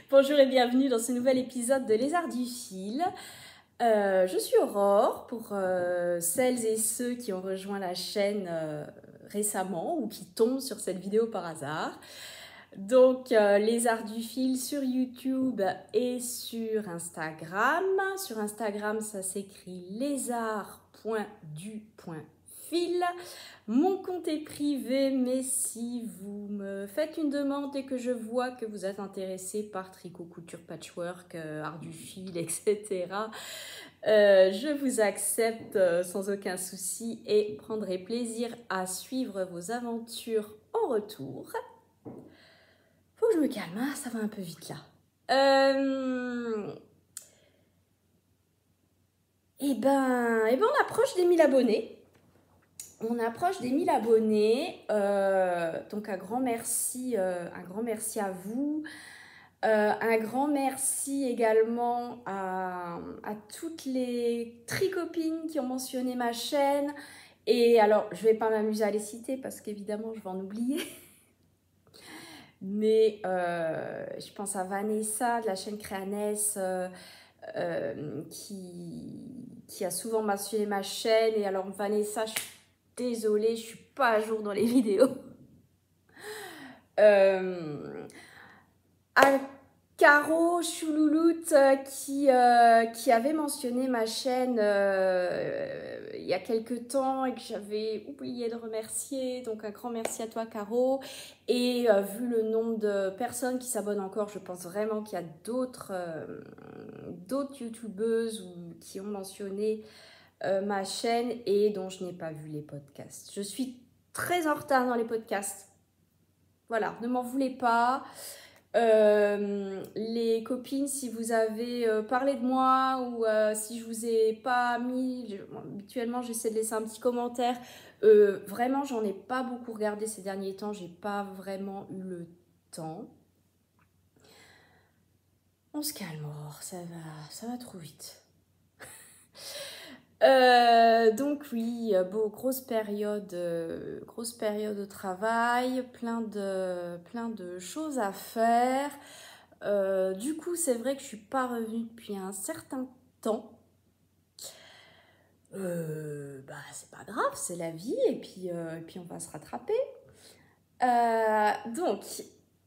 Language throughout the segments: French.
Bonjour et bienvenue dans ce nouvel épisode de Lézard du fil. Je suis Aurore pour celles et ceux qui ont rejoint la chaîne récemment ou qui tombent sur cette vidéo par hasard. Donc Lézard du fil sur YouTube et sur Instagram. Sur Instagram, ça s'écrit lézard.du.fil. Mon compte est privé, mais si vous me faites une demande et que je vois que vous êtes intéressé par tricot, couture, patchwork, art du fil, etc., je vous accepte sans aucun souci et prendrai plaisir à suivre vos aventures en retour. Faut que je me calme, hein, ça va un peu vite là. On approche des 1000 abonnés. On approche des 1000 abonnés, donc un grand merci à vous. Un grand merci également à toutes les tricopines qui ont mentionné ma chaîne. Et alors, je ne vais pas m'amuser à les citer parce qu'évidemment, je vais en oublier. Mais je pense à Vanessa de la chaîne Créanès qui a souvent mentionné ma chaîne. Et alors, Vanessa, je suis désolée, je ne suis pas à jour dans les vidéos. À Caro Choulouloute qui avait mentionné ma chaîne il y a quelques temps et que j'avais oublié de remercier. Donc un grand merci à toi Caro. Et vu le nombre de personnes qui s'abonnent encore, je pense vraiment qu'il y a d'autres youtubeuses qui ont mentionné ma chaîne et dont je n'ai pas vu les podcasts. Je suis très en retard dans les podcasts. Voilà, ne m'en voulez pas. Les copines, si vous avez parlé de moi ou si je vous ai pas mis, habituellement j'essaie de laisser un petit commentaire. Vraiment, j'en ai pas beaucoup regardé ces derniers temps, j'ai pas vraiment eu le temps. On se calme, Aurore, ça va trop vite. Donc oui, grosse période de travail, plein de choses à faire. Du coup, c'est vrai que je suis pas revenue depuis un certain temps. C'est pas grave, c'est la vie et puis on va se rattraper. Donc,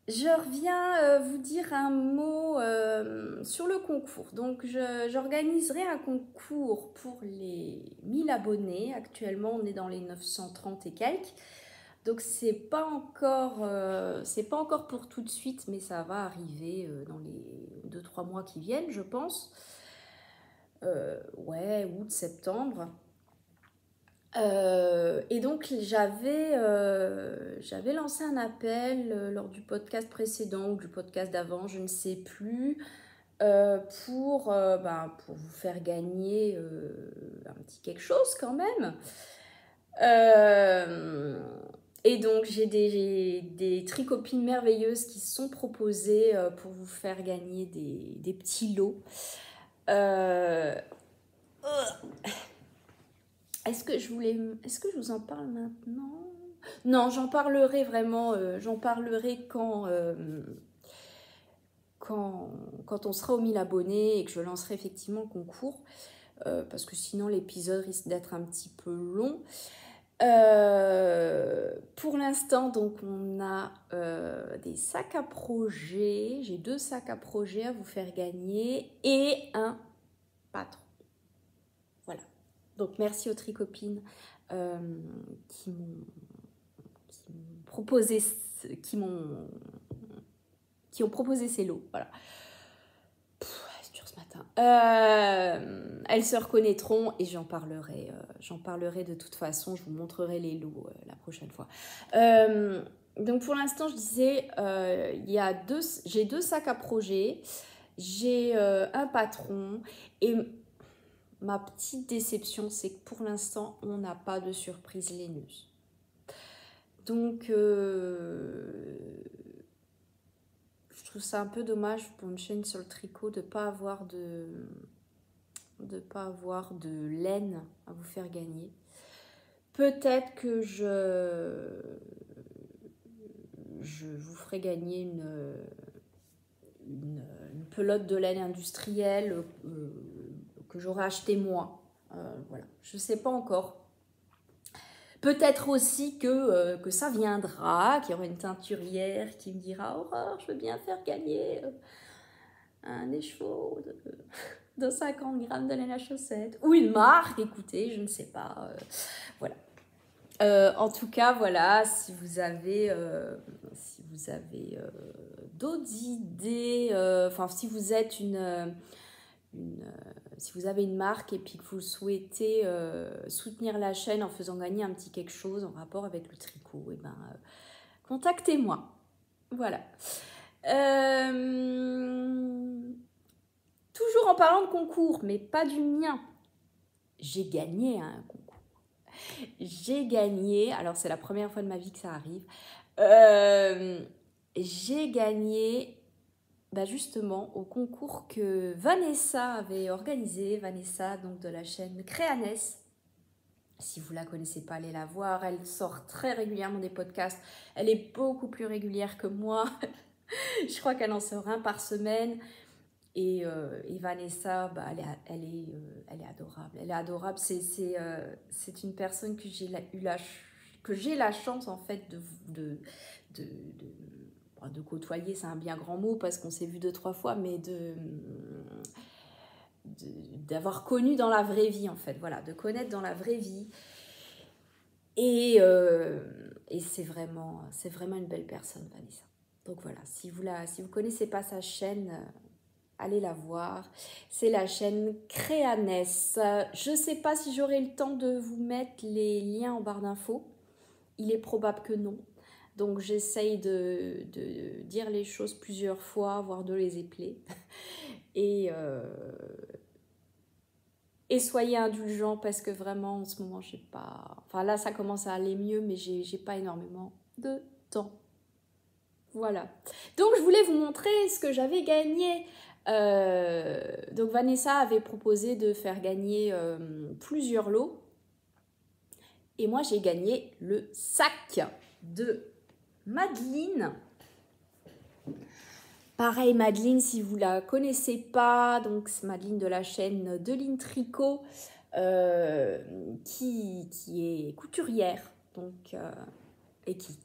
je reviens vous dire un mot sur le concours. Donc, j'organiserai un concours pour les 1000 abonnés. Actuellement, on est dans les 930 et quelques. Donc, c'est pas encore pour tout de suite, mais ça va arriver dans les 2-3 mois qui viennent, je pense. Août, septembre. Et donc j'avais lancé un appel lors du podcast précédent ou du podcast d'avant, je ne sais plus, pour vous faire gagner un petit quelque chose quand même. Et donc j'ai des tricopines merveilleuses qui se sont proposées pour vous faire gagner des petits lots. Est-ce que je vous en parle maintenant? Non, j'en parlerai vraiment, quand on sera aux 1000 abonnés et que je lancerai effectivement le concours, parce que sinon l'épisode risque d'être un petit peu long. Pour l'instant, donc on a des sacs à projet. J'ai 2 sacs à projet à vous faire gagner et un patron. Voilà. Donc merci aux tricopines qui m'ont proposé ces lots. Voilà. C'est dur ce matin. Elles se reconnaîtront et j'en parlerai de toute façon. Je vous montrerai les lots la prochaine fois. Donc pour l'instant, je disais, j'ai 2 sacs à projet, j'ai un patron et ma petite déception, c'est que pour l'instant, on n'a pas de surprise laineuse. Donc, je trouve ça un peu dommage pour une chaîne sur le tricot de ne pas avoir de laine à vous faire gagner. Peut-être que je vous ferai gagner une pelote de laine industrielle que j'aurais acheté moi. Voilà, je ne sais pas encore. Peut-être aussi que ça viendra, qu'il y aura une teinturière qui me dira « Aurore, je veux bien faire gagner un écheveau de 50 grammes de laine à chaussettes. » Ou une marque, écoutez, je ne sais pas. Voilà. En tout cas, voilà, si vous avez d'autres idées, enfin, si vous êtes si vous avez une marque et puis que vous souhaitez soutenir la chaîne en faisant gagner un petit quelque chose en rapport avec le tricot, eh ben, contactez-moi. Voilà. Toujours en parlant de concours, mais pas du mien. J'ai gagné un concours. J'ai gagné, alors c'est la première fois de ma vie que ça arrive, j'ai gagné justement au concours que Vanessa avait organisé, Vanessa donc de la chaîne Créaness. Si vous ne la connaissez pas, allez la voir, elle sort très régulièrement des podcasts, elle est beaucoup plus régulière que moi, je crois qu'elle en sort un par semaine. Et Vanessa, elle est adorable. Elle est adorable. C'est une personne que j'ai la chance en fait de côtoyer. C'est un bien grand mot parce qu'on s'est vu 2-3 fois, mais d'avoir connu dans la vraie vie en fait. Voilà, de connaître dans la vraie vie. Et c'est vraiment une belle personne, Vanessa. Donc voilà, si vous connaissez pas sa chaîne, allez la voir. C'est la chaîne Créaness. Je ne sais pas si j'aurai le temps de vous mettre les liens en barre d'infos. Il est probable que non. Donc j'essaye de dire les choses plusieurs fois, voire de les épeler. Et soyez indulgents parce que vraiment en ce moment, j'ai pas... Enfin là, ça commence à aller mieux, mais j'ai pas énormément de temps. Voilà. Donc je voulais vous montrer ce que j'avais gagné. Donc Vanessa avait proposé de faire gagner plusieurs lots. Et moi, j'ai gagné le sac de Madeleine. Pareil, Madeleine, si vous ne la connaissez pas, donc c'est Madeleine de la chaîne Deline Tricot, qui est couturière donc, et qui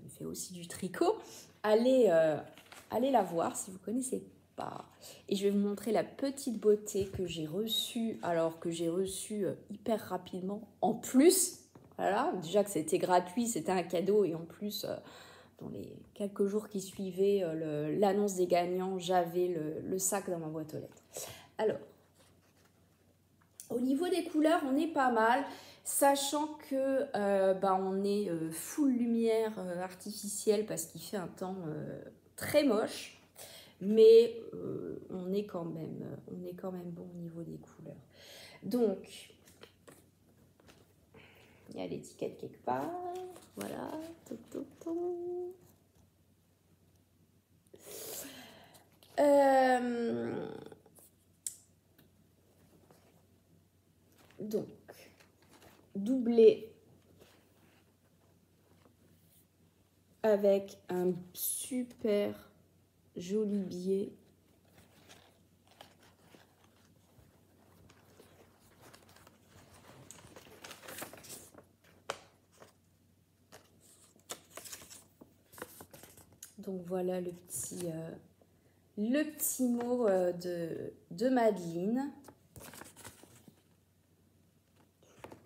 fait aussi du tricot. Allez la voir si vous ne connaissez pas. Et je vais vous montrer la petite beauté que j'ai reçue, alors que j'ai reçue hyper rapidement. En plus, voilà, déjà que c'était gratuit, c'était un cadeau, et en plus, dans les quelques jours qui suivaient l'annonce des gagnants, j'avais le sac dans ma boîte aux lettres. Alors, au niveau des couleurs, on est pas mal, sachant que on est full lumière artificielle parce qu'il fait un temps très moche. Mais on est quand même bon au niveau des couleurs. Donc, il y a l'étiquette quelque part. Voilà. Donc, doublé avec un super joli billet. Donc voilà le petit mot de Madeleine.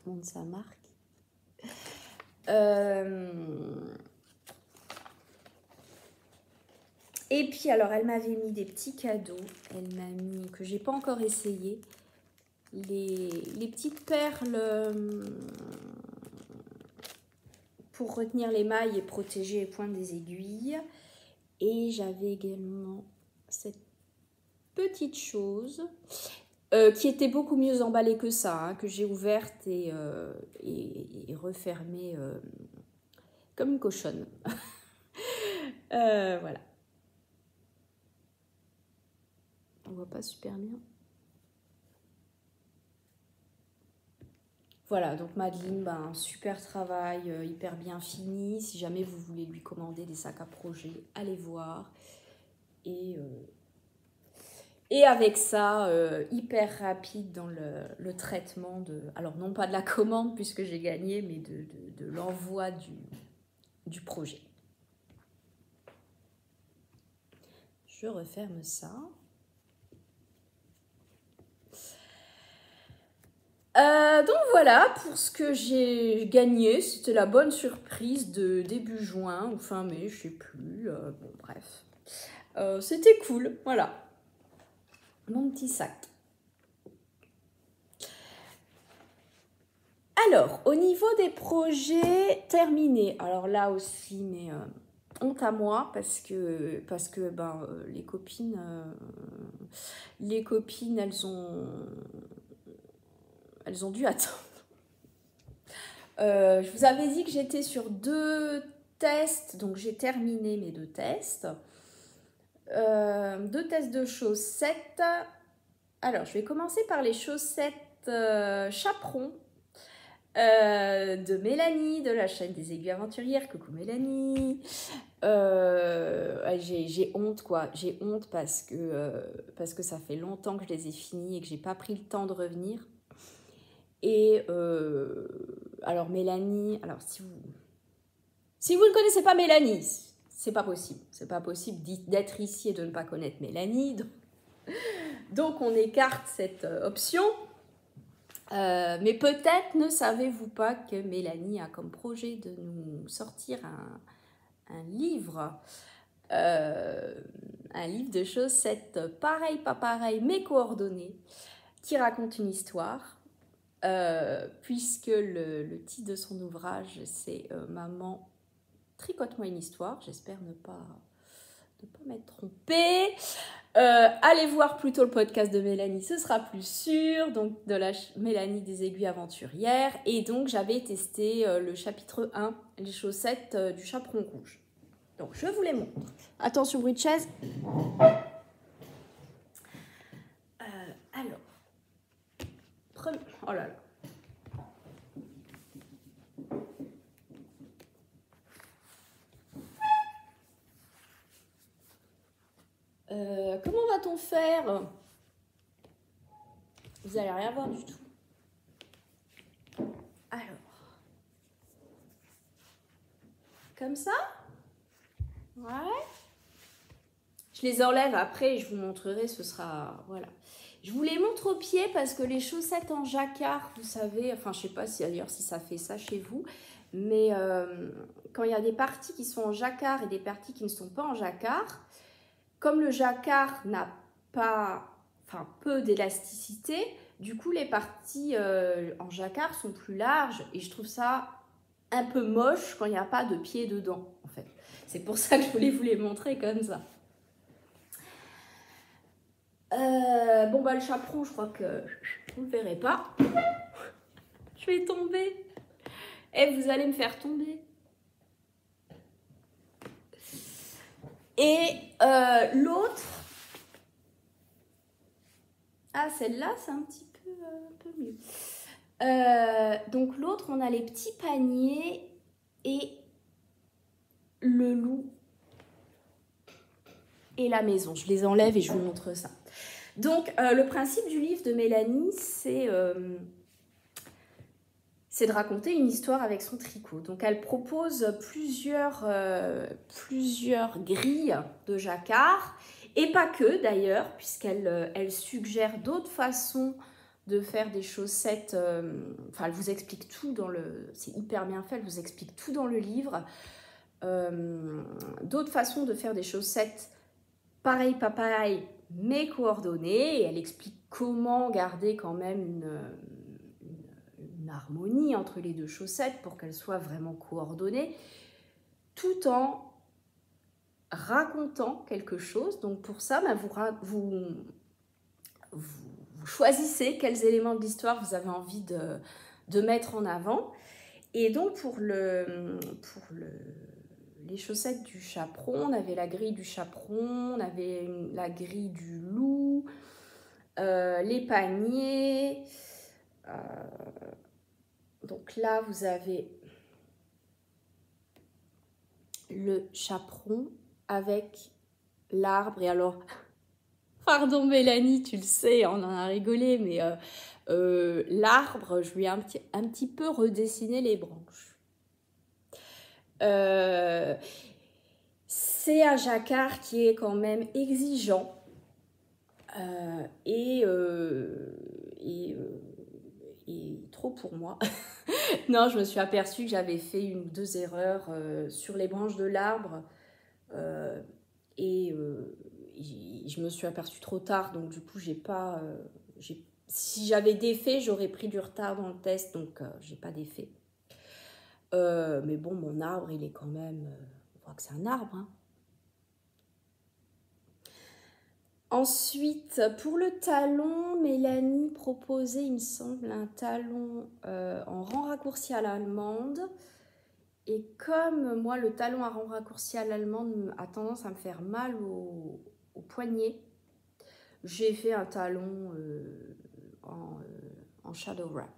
Je montre sa marque. Et puis alors elle m'avait mis des petits cadeaux. Elle m'a mis, que j'ai pas encore essayé, les petites perles pour retenir les mailles et protéger les pointes des aiguilles. Et j'avais également cette petite chose qui était beaucoup mieux emballée que ça, hein, que j'ai ouverte et refermée comme une cochonne. Voilà. On voit pas super bien. Voilà, donc Madeleine, super travail, hyper bien fini. Si jamais vous voulez lui commander des sacs à projet, allez voir. Et Et avec ça, hyper rapide dans le traitement de... Alors, non pas de la commande, puisque j'ai gagné, mais de l'envoi du projet. Je referme ça. Donc voilà, pour ce que j'ai gagné, c'était la bonne surprise de début juin ou fin mai, je sais plus. Bon, bref. C'était cool, voilà. Mon petit sac. Alors, au niveau des projets terminés, alors là aussi, mais honte à moi parce que les copines, elles ont dû attendre. Je vous avais dit que j'étais sur 2 tests, donc j'ai terminé mes 2 tests. 2 tests de chaussettes. Alors, je vais commencer par les chaussettes chaperon de Mélanie, de la chaîne des Aiguilles Aventurières. Coucou Mélanie. J'ai honte, quoi. J'ai honte parce que ça fait longtemps que je les ai finis et que j'ai pas pris le temps de revenir. Et alors Mélanie, alors si vous ne connaissez pas Mélanie, c'est pas possible. C'est pas possible d'être ici et de ne pas connaître Mélanie. Donc on écarte cette option. Mais peut-être ne savez-vous pas que Mélanie a comme projet de nous sortir un livre. Un livre de chaussettes pareil, pas pareil, mais coordonnées, qui raconte une histoire. Puisque le titre de son ouvrage, c'est Maman, tricote-moi une histoire. J'espère ne pas m'être trompée. Allez voir plutôt le podcast de Mélanie, ce sera plus sûr. Donc, de la Mélanie des Aiguilles Aventurières. Et donc, j'avais testé le chapitre 1, les chaussettes du chaperon rouge. Donc, je vous les montre. Attention, bruit de chaise. Alors, oh là là. Comment va-t-on faire? Vous n'allez rien voir du tout. Alors, comme ça? Ouais. Je les enlève après et je vous montrerai, ce sera... Voilà. Je vous les montre au pied parce que les chaussettes en jacquard, vous savez, enfin je sais pas si d'ailleurs si ça fait ça chez vous, mais quand il y a des parties qui sont en jacquard et des parties qui ne sont pas en jacquard, comme le jacquard n'a pas, enfin peu d'élasticité, du coup les parties en jacquard sont plus larges et je trouve ça un peu moche quand il n'y a pas de pied dedans en fait. C'est pour ça que je voulais vous les montrer comme ça. Bon bah le chaperon, je crois que vous ne le verrez pas. Je vais tomber. Et vous allez me faire tomber. Et l'autre... Ah, celle-là, c'est un petit peu mieux. Donc l'autre, on a les petits paniers et le loup et la maison. Je les enlève et je vous montre ça. Donc, le principe du livre de Mélanie, c'est de raconter une histoire avec son tricot. Donc, elle propose plusieurs grilles de jacquard, et pas que d'ailleurs, puisqu'elle suggère d'autres façons de faire des chaussettes. Enfin, elle vous explique tout dans le... C'est hyper bien fait, elle vous explique tout dans le livre. D'autres façons de faire des chaussettes pareil, pas pareil, mais coordonnées, et elle explique comment garder quand même une harmonie entre les 2 chaussettes pour qu'elles soient vraiment coordonnées, tout en racontant quelque chose. Donc pour ça, vous choisissez quels éléments de l'histoire vous avez envie de mettre en avant. Et donc pour les chaussettes du chaperon, on avait la grille du chaperon, on avait la grille du loup, les paniers. Donc là, vous avez le chaperon avec l'arbre. Et alors, Pardon Mélanie, tu le sais, on en a rigolé, mais l'arbre, je lui ai un petit peu redessiné les branches. C'est un jacquard qui est quand même exigeant et trop pour moi. Non, je me suis aperçue que j'avais fait 1 ou 2 erreurs sur les branches de l'arbre et je me suis aperçue trop tard, donc du coup, si j'avais défait, j'aurais pris du retard dans le test, donc j'ai pas défait. Mais bon, mon arbre, il est quand même... on voit que c'est un arbre, hein. Ensuite, pour le talon, Mélanie proposait, il me semble, un talon en rang raccourci à l'allemande. Et comme moi, le talon à rang raccourci à l'allemande a tendance à me faire mal au poignet, j'ai fait un talon en shadow wrap.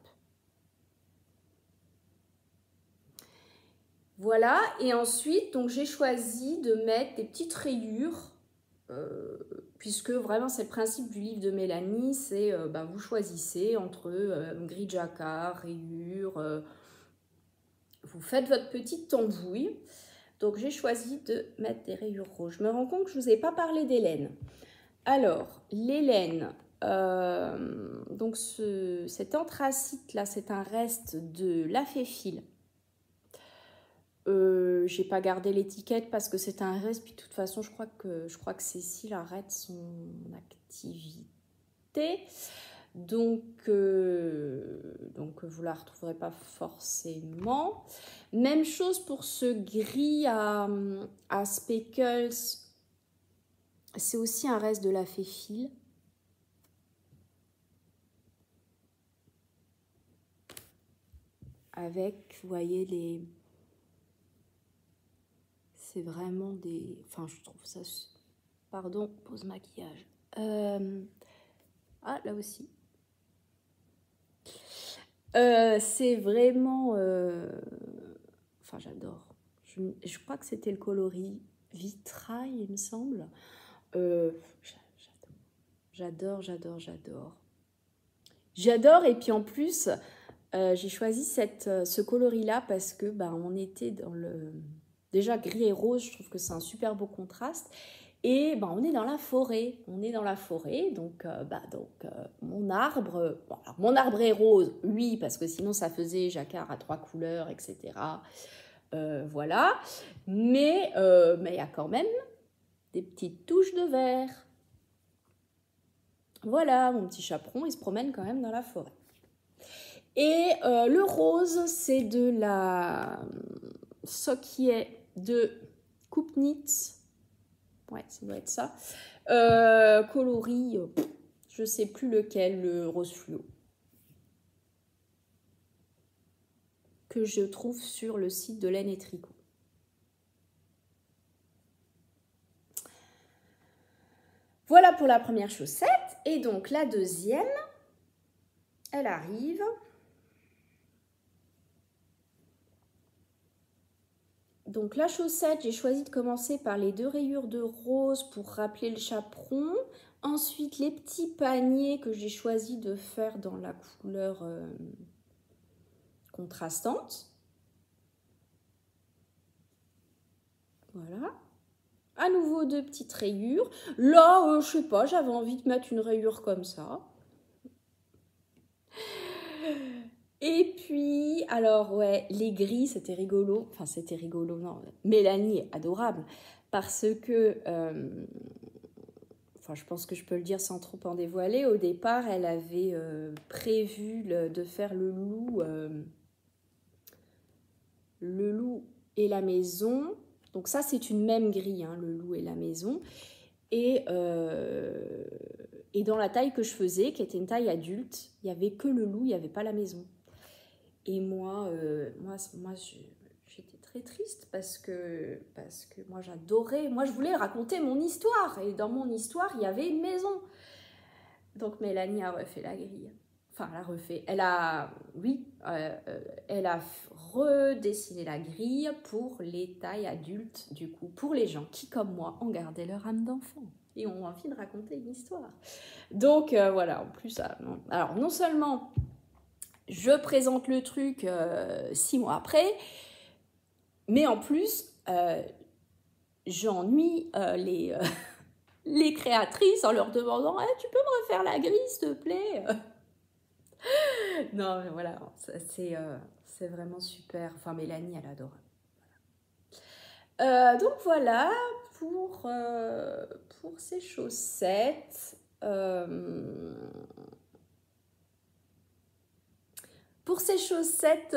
Voilà, et ensuite, donc j'ai choisi de mettre des petites rayures, puisque vraiment c'est le principe du livre de Mélanie, c'est vous choisissez entre gris jacquard, rayures, vous faites votre petite tambouille. Donc j'ai choisi de mettre des rayures rouges. Je me rends compte que je ne vous ai pas parlé des laines. Alors, les laines, donc cet anthracite là, c'est un reste de la Féfil. J'ai pas gardé l'étiquette parce que c'est un reste, puis de toute façon je crois que Cécile arrête son activité, donc vous la retrouverez pas forcément. Même chose pour ce gris à speckles, c'est aussi un reste de la Féfil. Avec, vous voyez, c'est vraiment des... Enfin, je trouve ça... Pardon, pause maquillage. Ah, là aussi. C'est vraiment... Enfin, j'adore. Je crois que c'était le coloris vitrail, il me semble. J'adore. J'adore, et puis en plus, j'ai choisi ce coloris-là parce que on était dans le... Déjà, gris et rose, je trouve que c'est un super beau contraste. Et on est dans la forêt. Donc, mon arbre... Bon, alors, mon arbre est rose, oui, parce que sinon, ça faisait jacquard à 3 couleurs, etc. Voilà. Mais il y a quand même des petites touches de vert. Voilà, mon petit chaperon, il se promène quand même dans la forêt. Et le rose, c'est de la Soquier de Coupe-Knit. Ouais, ça doit être ça. Coloris, je ne sais plus lequel, le rose fluo. Que je trouve sur le site de Laine et Tricot. Voilà pour la première chaussette. Et donc la deuxième, elle arrive. Donc la chaussette, j'ai choisi de commencer par les 2 rayures de rose pour rappeler le chaperon. Ensuite, les petits paniers que j'ai choisi de faire dans la couleur contrastante. Voilà. À nouveau 2 petites rayures. Là, je sais pas, j'avais envie de mettre une rayure comme ça. Et puis, alors ouais, les gris, c'était rigolo. Enfin, c'était rigolo, non. Mélanie est adorable parce que, je pense que je peux le dire sans trop en dévoiler. Au départ, elle avait prévu de faire le loup et la maison. Donc ça, c'est une même grille, hein, le loup et la maison. Et dans la taille que je faisais, qui était une taille adulte, il n'y avait que le loup, il n'y avait pas la maison. Et moi j'étais très triste parce que moi j'adorais, moi je voulais raconter mon histoire. Et dans mon histoire, il y avait une maison. Donc Mélanie a refait la grille. Enfin, elle a refait. Elle a redessiné la grille pour les tailles adultes, du coup, pour les gens qui, comme moi, ont gardé leur âme d'enfant. et ont envie de raconter une histoire. Donc voilà, en plus, alors non seulement je présente le truc 6 mois après, mais en plus, j'ennuie les créatrices en leur demandant tu peux me refaire la grille, s'il te plaît. Non, mais voilà, c'est vraiment super. Enfin, Mélanie, elle adore. Donc voilà pour ces chaussettes. Pour ces chaussettes,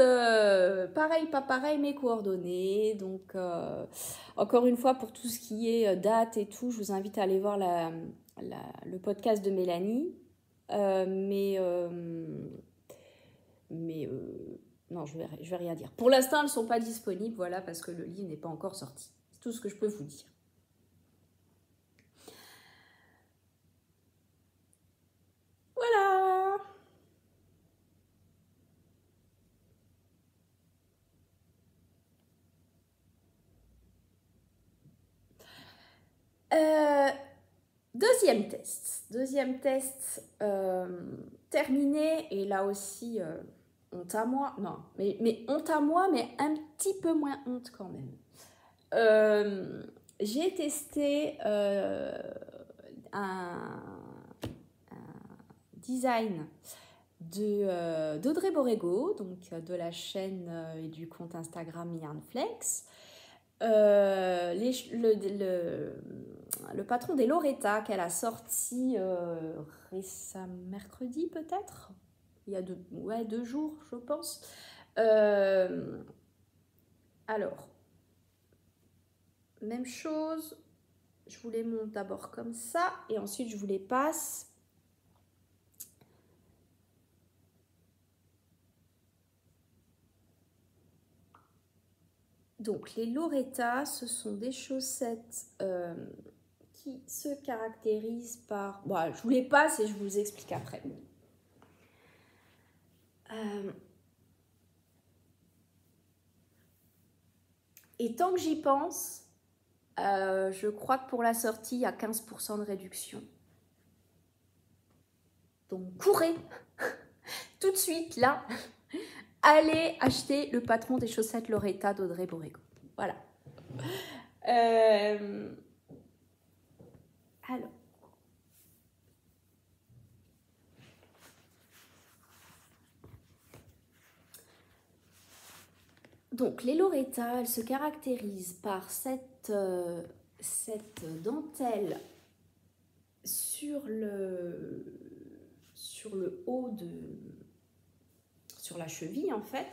pareil, pas pareil, mes coordonnées. Donc, encore une fois, pour tout ce qui est date et tout, je vous invite à aller voir le podcast de Mélanie. Non, je vais rien dire. Pour l'instant, elles ne sont pas disponibles, voilà, parce que le livre n'est pas encore sorti. C'est tout ce que je peux vous dire. Voilà. Deuxième test terminé, et là aussi honte à moi, non, mais honte à moi, mais un petit peu moins honte quand même. J'ai testé un design d'Audrey Borrego, donc de la chaîne et du compte Instagram Yarnflex. Le patron des Loretta qu'elle a sorti récemment, mercredi peut-être, il y a 2 jours je pense. Alors, même chose, je vous les montre d'abord comme ça et ensuite je vous les passe. Donc les Loretta, ce sont des chaussettes qui se caractérisent par... Bon, je vous les passe et je vous explique après. Et tant que j'y pense, je crois que pour la sortie, il y a 15% de réduction. Donc courez tout de suite là. Allez acheter le patron des chaussettes Loretta d'Audrey Borrego. Voilà. Alors. Donc, les Loretta, elles se caractérisent par cette dentelle sur le haut sur la cheville, en fait.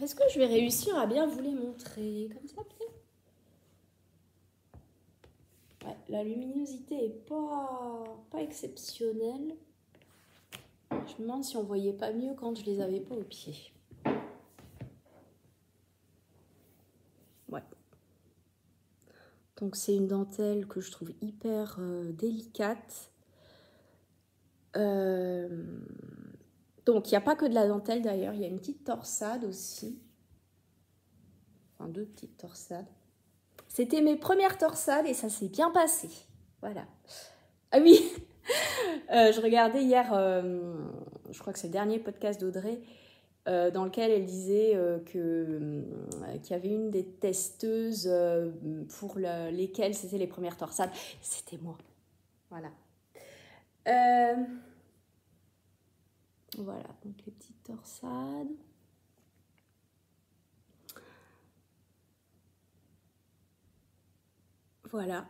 Est-ce que je vais réussir à bien vous les montrer comme ça, peut-être? Ouais, la luminosité est pas exceptionnelle. Je me demande si on voyait pas mieux quand je les avais pas au pied. Ouais. Donc c'est une dentelle que je trouve hyper délicate. Donc il n'y a pas que de la dentelle d'ailleurs, il y a une petite torsade aussi. Enfin 2 petites torsades. C'était mes premières torsades et ça s'est bien passé. Voilà. Ah oui. Je regardais hier, je crois que c'est le dernier podcast d'Audrey, dans lequel elle disait qu'il y avait une des testeuses pour lesquelles c'était les premières torsades. C'était moi. Voilà. Voilà, donc les petites torsades. Voilà.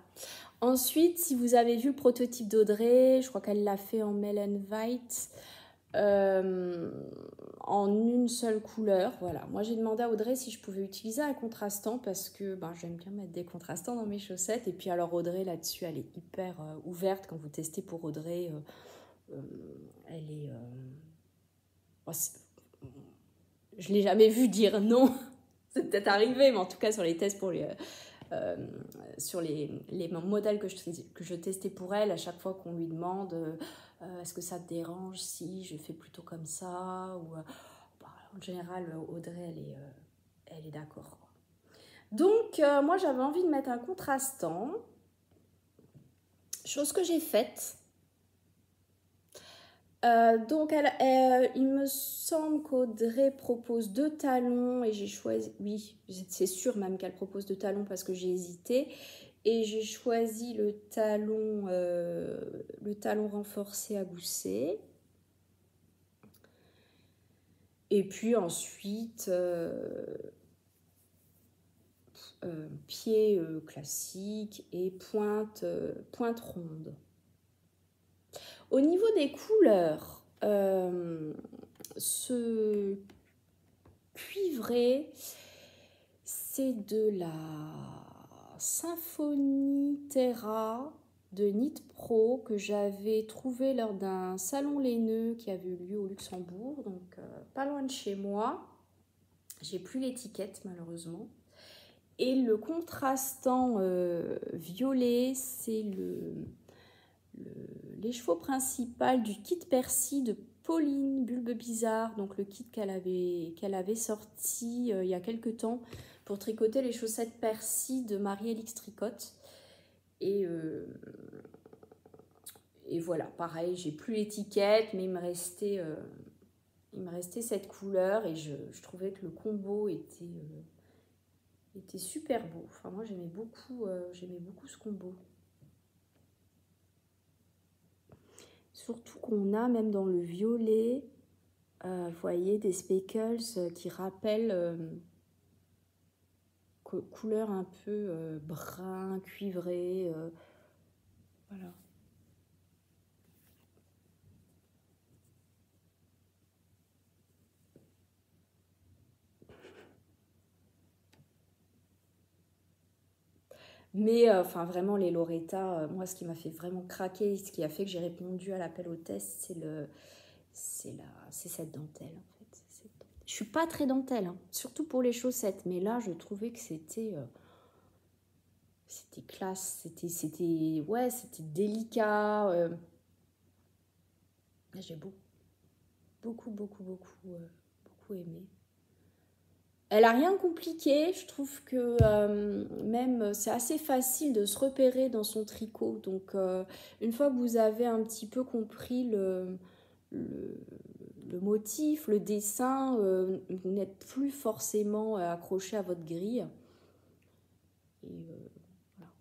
Ensuite, si vous avez vu le prototype d'Audrey, je crois qu'elle l'a fait en Melon White, en une seule couleur. Voilà. Moi, j'ai demandé à Audrey si je pouvais utiliser un contrastant parce que j'aime bien mettre des contrastants dans mes chaussettes. Et puis alors Audrey, là-dessus, elle est hyper ouverte. Quand vous testez pour Audrey, elle est... je ne l'ai jamais vue dire non. C'est peut-être arrivé, mais en tout cas, sur les tests pour sur les modèles que je testais pour elle, à chaque fois qu'on lui demande est-ce que ça te dérange si je fais plutôt comme ça ou en général Audrey elle est d'accord. Donc, moi, j'avais envie de mettre un contrastant. Chose que j'ai faite. Donc, il me semble qu'Audrey propose 2 talons et j'ai choisi... Oui, c'est sûr même qu'elle propose 2 talons parce que j'ai hésité. Et j'ai choisi le talon renforcé à gousset. Et puis ensuite, pied classique et pointe ronde. Au niveau des couleurs, ce cuivré, c'est de la Symphonie Terra de Knit Pro que j'avais trouvé lors d'un salon laineux qui avait eu lieu au Luxembourg, donc pas loin de chez moi. J'ai plus l'étiquette malheureusement. Et le contrastant violet, c'est l'écheveau principal du kit Percy de Pauline Bulbe Bizarre, donc le kit qu'elle avait sorti il y a quelques temps pour tricoter les chaussettes Percy de Marie-Alix Tricotte. Et voilà, pareil, j'ai plus l'étiquette, mais il me restait cette couleur et je trouvais que le combo était super beau. Enfin, moi, j'aimais beaucoup ce combo. Surtout qu'on a même dans le violet, vous voyez, des speckles qui rappellent couleur un peu brun, cuivré. Voilà. Mais enfin vraiment les Loretta, moi ce qui m'a fait vraiment craquer, ce qui a fait que j'ai répondu à l'appel au test, c'est cette dentelle en fait. Je suis pas très dentelle, hein, surtout pour les chaussettes, mais là je trouvais que c'était classe, c'était délicat. J'ai beaucoup aimé. Elle a rien de compliqué, je trouve que même c'est assez facile de se repérer dans son tricot. Donc une fois que vous avez un petit peu compris le motif, le dessin, vous n'êtes plus forcément accroché à votre grille. Et voilà.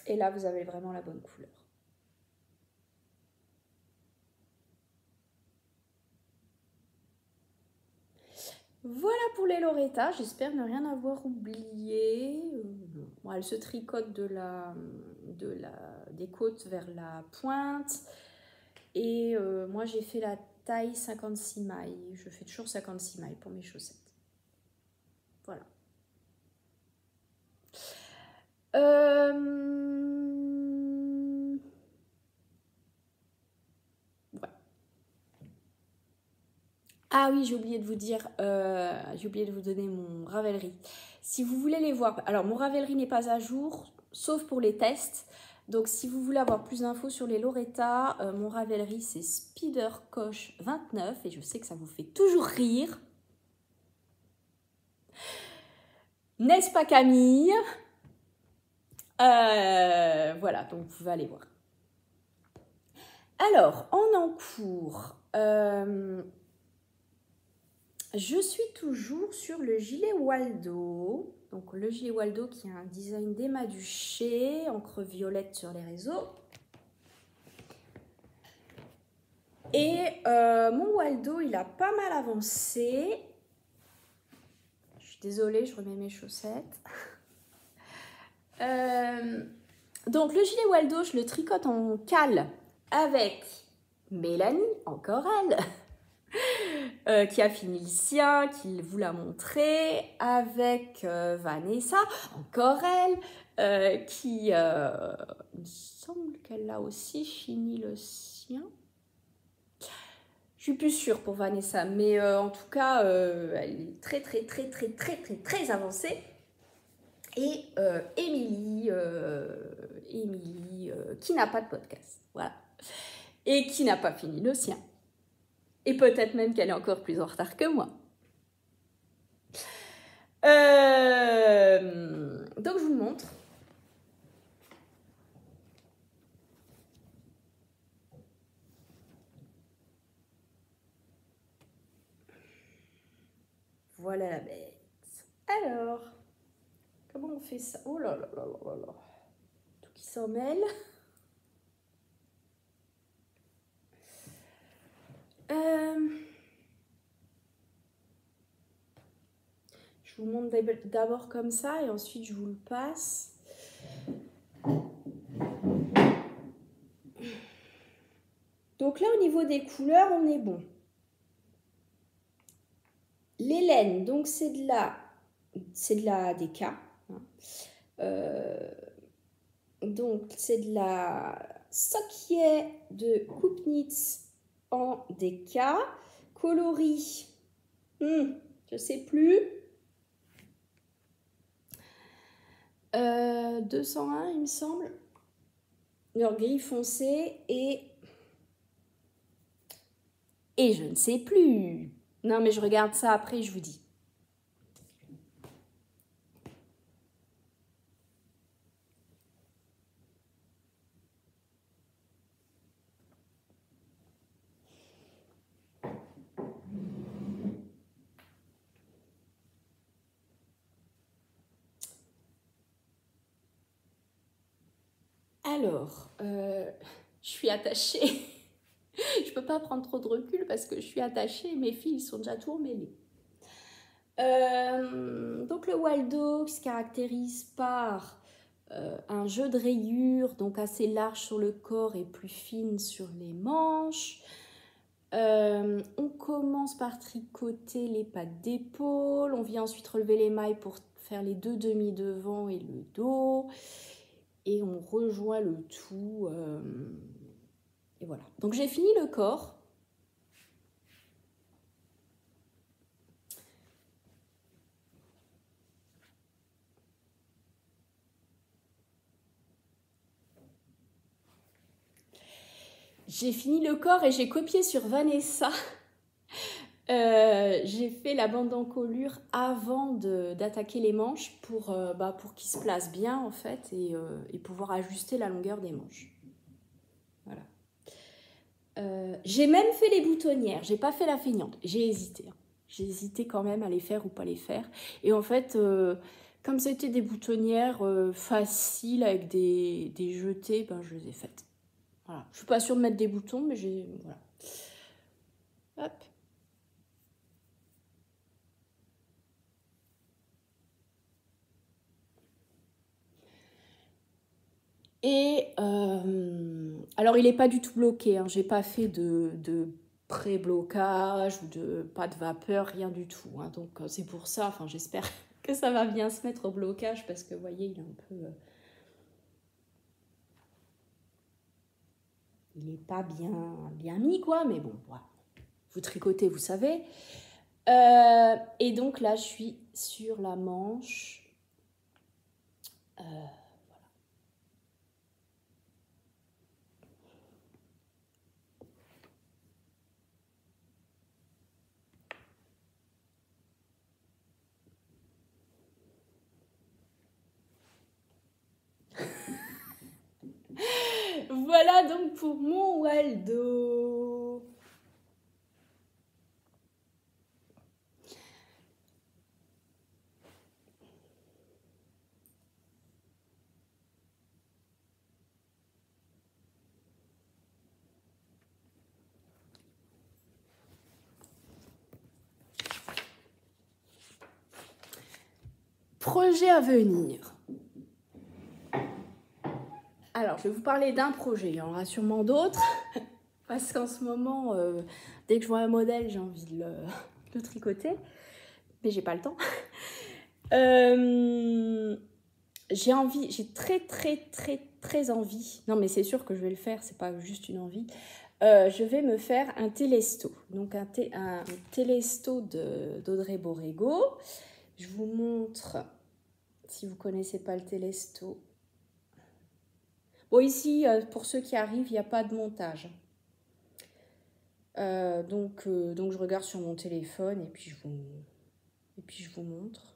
Et là, vous avez vraiment la bonne couleur. Voilà pour les Loretta, j'espère ne rien avoir oublié. Bon, elle se tricote des côtes vers la pointe. Et moi j'ai fait la taille 56 mailles. Je fais toujours 56 mailles pour mes chaussettes. Voilà. Ouais. Ah oui, j'ai oublié de vous dire, j'ai oublié de vous donner mon Ravelry. Si vous voulez les voir, alors mon Ravelry n'est pas à jour, sauf pour les tests. Donc si vous voulez avoir plus d'infos sur les Loretta, mon Ravelry c'est Spidercoche29 et je sais que ça vous fait toujours rire. N'est-ce pas Camille? Voilà, donc vous pouvez aller voir. Alors, en encours, je suis toujours sur le gilet Waldo. Donc le gilet Waldo qui a un design d'Emma Duché, encre violette sur les réseaux. Et mon Waldo, il a pas mal avancé. Je suis désolée, je remets mes chaussettes. Donc le gilet Waldo, je le tricote en cale avec Mélanie, encore elle, qui a fini le sien, qui vous l'a montré, avec Vanessa, encore elle, qui, il me semble qu'elle a aussi fini le sien. Je suis plus sûre pour Vanessa, mais en tout cas, elle est très avancée. Et Émilie, qui n'a pas de podcast, voilà. Et qui n'a pas fini le sien. Et peut-être même qu'elle est encore plus en retard que moi. Donc je vous montre. Voilà la bête. Alors, comment on fait ça? Oh là là là là là. Tout qui s'en mêle. Je vous montre d'abord comme ça et ensuite je vous le passe. Donc là, au niveau des couleurs, on est bon. Les laines, donc c'est de la DK. Donc c'est de la Sokier de Kupnitz en DK. Coloris, je sais plus. 201, il me semble. Leur gris foncé et je ne sais plus. Non, mais je regarde ça après, je vous dis. Alors, je suis attachée. Je peux pas prendre trop de recul parce que je suis attachée et mes fils sont déjà tout emmêlés. Donc le Waldo qui se caractérise par un jeu de rayures, donc assez large sur le corps et plus fine sur les manches. On commence par tricoter les pattes d'épaule. On vient ensuite relever les mailles pour faire les deux demi devant et le dos. Et on rejoint le tout. Et voilà. Donc j'ai fini le corps. J'ai fini le corps et j'ai copié sur Vanessa. J'ai fait la bande d'encolure avant d'attaquer les manches pour qu'ils se placent bien en fait et pouvoir ajuster la longueur des manches. Voilà. J'ai même fait les boutonnières, j'ai pas fait la feignante, j'ai hésité. J'ai hésité quand même à les faire ou pas les faire. Et en fait, comme c'était des boutonnières faciles avec des jetés, ben, je les ai faites. Voilà. Je suis pas sûre de mettre des boutons, mais j'ai... Voilà. Hop. Et alors, il n'est pas du tout bloqué. Hein. J'ai pas fait de pré-blocage ou pas de vapeur, rien du tout. Hein. Donc, c'est pour ça. Enfin, j'espère que ça va bien se mettre au blocage parce que, vous voyez, il est un peu... il n'est pas bien mis, quoi. Mais bon, voilà. Vous tricotez, vous savez. Et donc, là, je suis sur la manche. Voilà donc pour mon Waldo. Projet à venir. Alors, je vais vous parler d'un projet. Il y en aura sûrement d'autres. Parce qu'en ce moment, dès que je vois un modèle, j'ai envie de le tricoter. Mais j'ai pas le temps. J'ai très envie. Non, mais c'est sûr que je vais le faire. C'est pas juste une envie. Je vais me faire un télesto. Donc, un télesto d'Audrey Borrego. Je vous montre si vous ne connaissez pas le Telesto. Bon, ici, pour ceux qui arrivent, il n'y a pas de montage. Donc, je regarde sur mon téléphone et puis je vous montre.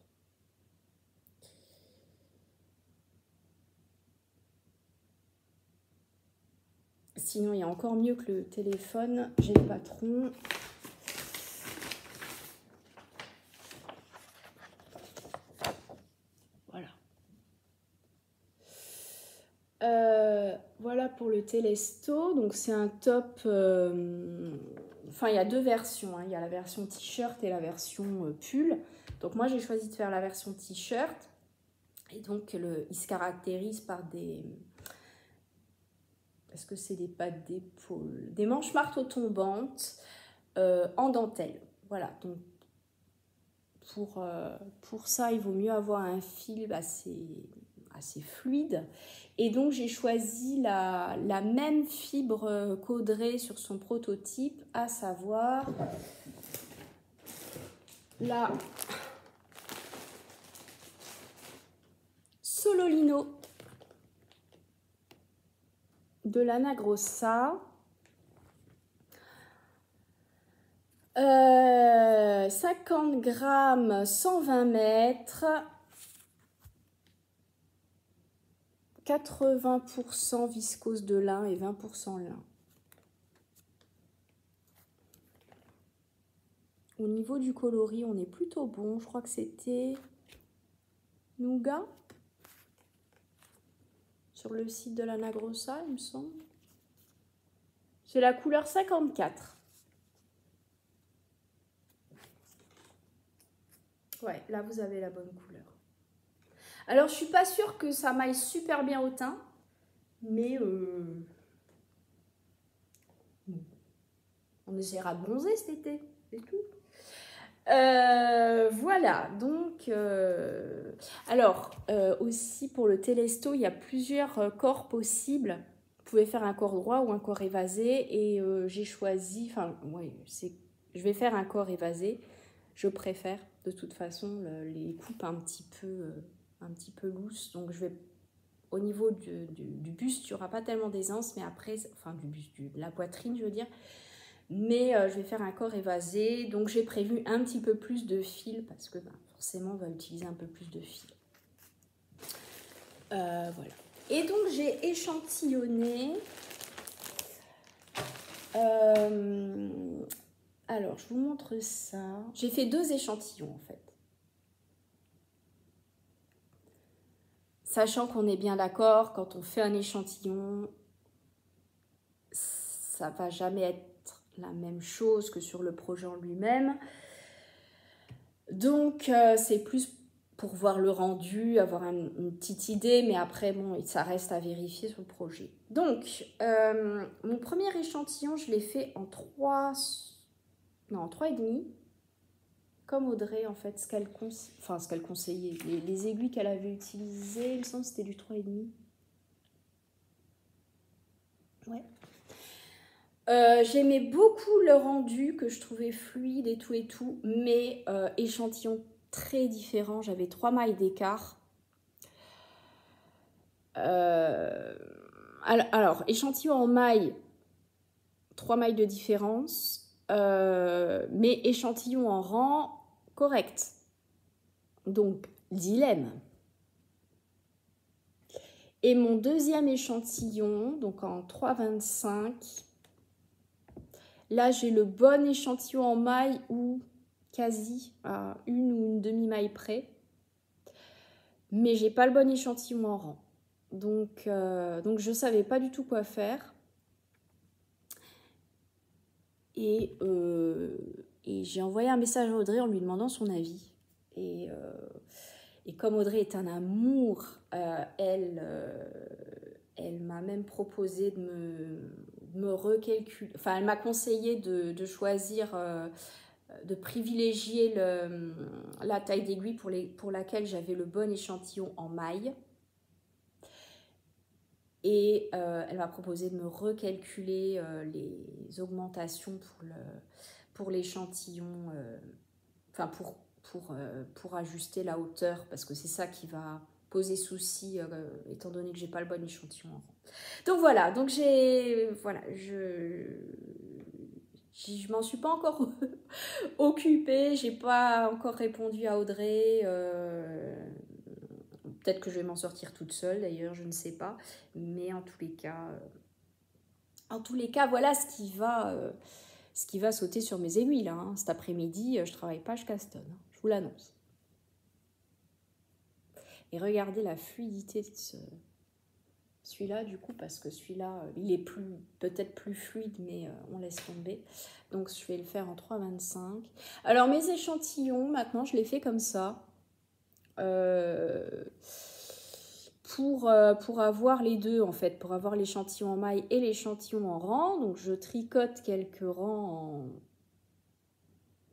Sinon, il y a encore mieux que le téléphone. J'ai le patron. Voilà. Voilà pour le Telesto. Donc, c'est un top. Enfin, il y a deux versions. Hein. Il y a la version t-shirt et la version pull. Donc, moi, j'ai choisi de faire la version t-shirt. Et donc, il se caractérise par des... Est-ce que c'est des pattes d'épaule? Des manches marteau tombantes en dentelle. Voilà, donc pour ça, il vaut mieux avoir un fil assez fluide. Et donc, j'ai choisi la même fibre qu'Audrey sur son prototype, à savoir la Sololino de Lana Grossa. 50 grammes, 120 mètres, 80% viscose de lin et 20% lin. Au niveau du coloris, on est plutôt bon. Je crois que c'était Nougat sur le site de Lana Grossa, il me semble. C'est la couleur 54. Ouais, là, vous avez la bonne couleur. Alors, je suis pas sûre que ça m'aille super bien au teint, mais on essaiera de bronzer cet été, c'est tout. Voilà, donc... alors, aussi pour le Telesto, il y a plusieurs corps possibles. Vous pouvez faire un corps droit ou un corps évasé, et j'ai choisi... Enfin, ouais, je vais faire un corps évasé. Je préfère, de toute façon, les coupes un petit peu lousses. Donc, je vais... Au niveau du buste, il n'y aura pas tellement d'aisance, mais après... Enfin, du buste, de la poitrine, je veux dire. Mais je vais faire un corps évasé. Donc, j'ai prévu un petit peu plus de fil, parce que forcément, on va utiliser un peu plus de fil. Voilà. Et donc, j'ai échantillonné... alors, je vous montre ça. J'ai fait 2 échantillons, en fait. Sachant qu'on est bien d'accord, quand on fait un échantillon, ça ne va jamais être la même chose que sur le projet en lui-même. Donc, c'est plus pour voir le rendu, avoir une petite idée, mais après, bon, ça reste à vérifier sur le projet. Donc, mon premier échantillon, je l'ai fait en 3,5. Comme Audrey, en fait, ce qu'elle conseillait, les aiguilles qu'elle avait utilisées, il me semble que c'était du 3,5. Ouais. J'aimais beaucoup le rendu, que je trouvais fluide et tout, mais échantillon très différent. J'avais 3 mailles d'écart. Alors, échantillon en maille, 3 mailles de différence, mais échantillon en rang, correct. Donc, dilemme. Et mon deuxième échantillon, donc en 3,25, là j'ai le bon échantillon en maille ou quasi à une ou une demi-maille près, mais j'ai pas le bon échantillon en rang. Donc je savais pas du tout quoi faire. Et j'ai envoyé un message à Audrey en lui demandant son avis. Et comme Audrey est un amour, elle m'a même proposé de me recalculer. Enfin, elle m'a conseillé de choisir, de privilégier la taille d'aiguille pour laquelle j'avais le bon échantillon en maille. Et elle m'a proposé de me recalculer les augmentations pour l'échantillon, enfin pour ajuster la hauteur, parce que c'est ça qui va poser souci, étant donné que j'ai pas le bon échantillon en rang. Donc voilà, donc je m'en suis pas encore occupée, j'ai pas encore répondu à Audrey. Peut-être que je vais m'en sortir toute seule d'ailleurs, je ne sais pas. Mais en tous les cas, voilà ce qui va sauter sur mes aiguilles là. Cet après-midi, je travaille pas, je castonne. Je vous l'annonce. Et regardez la fluidité de celui-là du coup, parce que celui-là, il est peut-être plus fluide, mais on laisse tomber. Donc je vais le faire en 3,25. Alors mes échantillons, maintenant, je les fais comme ça. Pour avoir les deux, en fait, pour avoir l'échantillon en maille et l'échantillon en rang. Donc je tricote quelques rangs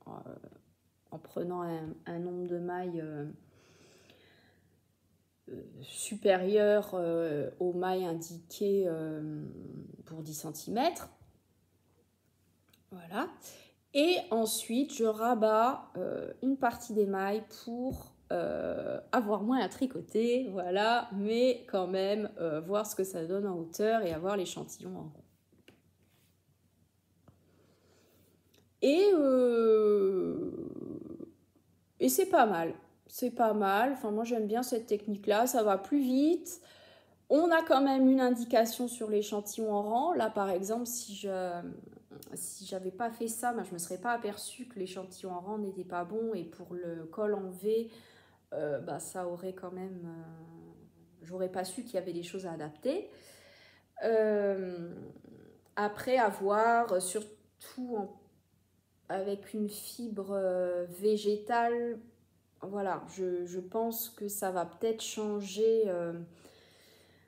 en prenant un nombre de mailles supérieur aux mailles indiquées pour 10 cm. Voilà. Et ensuite, je rabats une partie des mailles pour avoir moins à tricoter, voilà, mais quand même voir ce que ça donne en hauteur et avoir l'échantillon en rond. Et c'est pas mal. C'est pas mal. Enfin, moi, j'aime bien cette technique-là. Ça va plus vite. On a quand même une indication sur l'échantillon en rang. Là, par exemple, si j'avais pas fait ça, je me serais pas aperçue que l'échantillon en rang n'était pas bon. Et pour le col en V, ça aurait quand même... j'aurais pas su qu'il y avait des choses à adapter. Après, avoir surtout avec une fibre végétale, voilà, je pense que ça va peut-être changer.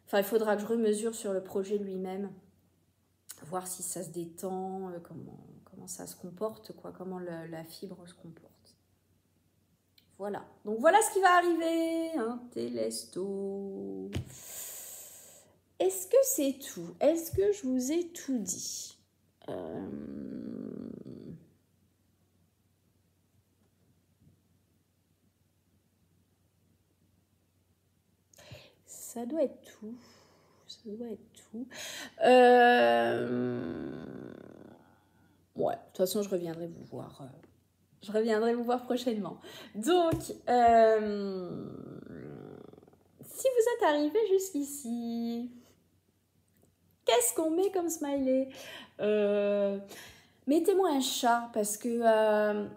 Enfin, il faudra que je remesure sur le projet lui-même, voir si ça se détend, comment ça se comporte, quoi, comment la fibre se comporte. Voilà, donc voilà ce qui va arriver, hein, Télesto. Est-ce que c'est tout? Est-ce que je vous ai tout dit? Ça doit être tout. Ça doit être tout. Ouais, de toute façon, je reviendrai vous voir. Je reviendrai vous voir prochainement. Donc, si vous êtes arrivé jusqu'ici, qu'est-ce qu'on met comme smiley? Mettez-moi un chat, parce que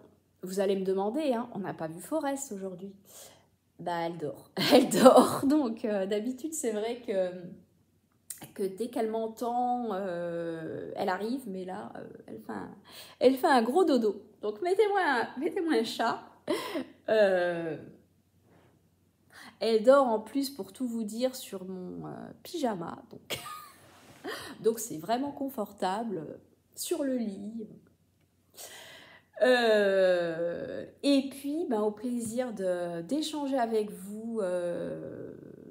vous allez me demander, hein, on n'a pas vu Forest aujourd'hui. Elle dort. Elle dort. Donc, d'habitude, c'est vrai que dès qu'elle m'entend, elle arrive, mais là, elle fait un gros dodo. Donc, mettez-moi un chat. Elle dort en plus, pour tout vous dire, sur mon pyjama. Donc, c'est vraiment confortable sur le lit. Et puis, au plaisir d'échanger avec vous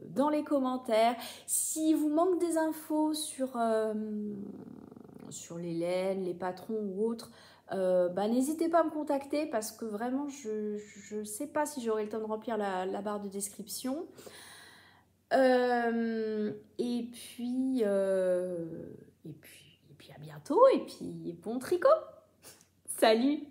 dans les commentaires. Si vous manque des infos sur les laines, les patrons ou autres, n'hésitez pas à me contacter, parce que vraiment, je ne sais pas si j'aurai le temps de remplir la barre de description. Et puis à bientôt, et puis bon tricot. Salut!